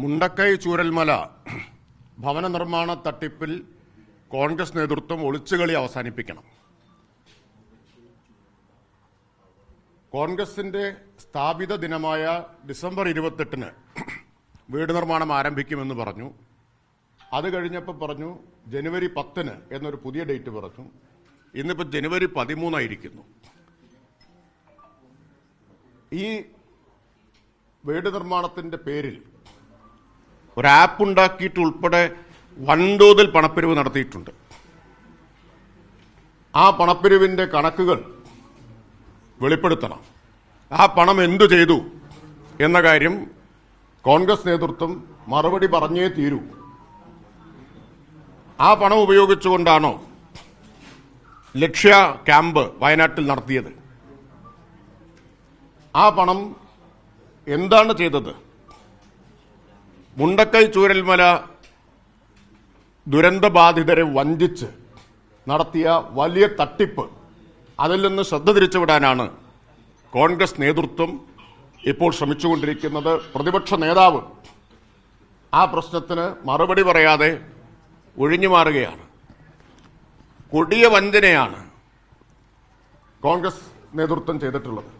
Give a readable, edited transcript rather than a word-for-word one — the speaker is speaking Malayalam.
മുണ്ടക്കൈ ചൂരൽമല ഭവന നിർമ്മാണ തട്ടിപ്പിൽ കോൺഗ്രസ് നേതൃത്വം ഒളിച്ചുകളി അവസാനിപ്പിക്കണം. കോൺഗ്രസിന്റെ സ്ഥാപിത ദിനമായ ഡിസംബർ 28-ന് വീട് നിർമ്മാണം ആരംഭിക്കുമെന്ന് പറഞ്ഞു. അത് കഴിഞ്ഞപ്പോൾ പറഞ്ഞു ജനുവരി 10-ന് എന്നൊരു പുതിയ ഡേറ്റ് പറഞ്ഞു. ഇന്നിപ്പോൾ ജനുവരി 13 ഈ വീട് നിർമ്മാണത്തിന്റെ പേരിൽ ഒരു ആപ്പ് ഉണ്ടാക്കിയിട്ട് ഉൾപ്പെടെ വൻതോതിൽ പണപ്പിരിവ് നടത്തിയിട്ടുണ്ട്. ആ പണപ്പിരിവിന്റെ കണക്കുകൾ വെളിപ്പെടുത്തണം. ആ പണം എന്തു ചെയ്തു എന്ന കാര്യം കോൺഗ്രസ് നേതൃത്വം മറുപടി പറഞ്ഞേ തീരൂ. ആ പണം ഉപയോഗിച്ചുകൊണ്ടാണോ ലക്ഷ്യ ക്യാമ്പ് വയനാട്ടിൽ നടത്തിയത്? ആ പണം എന്താണ് ചെയ്തത്? മുണ്ടക്കൈ ചൂരൽമല ദുരന്തബാധിതരെ വഞ്ചിച്ച് നടത്തിയ വലിയ തട്ടിപ്പ്, അതിൽ നിന്ന് ശ്രദ്ധ തിരിച്ചുവിടാനാണ് കോൺഗ്രസ് നേതൃത്വം ഇപ്പോൾ ശ്രമിച്ചുകൊണ്ടിരിക്കുന്നത്. പ്രതിപക്ഷ നേതാവ് ആ പ്രശ്നത്തിന് മറുപടി പറയാതെ ഒഴിഞ്ഞു മാറുകയാണ്. കൊടിയ വഞ്ചനയാണ് കോൺഗ്രസ് നേതൃത്വം ചെയ്തിട്ടുള്ളത്.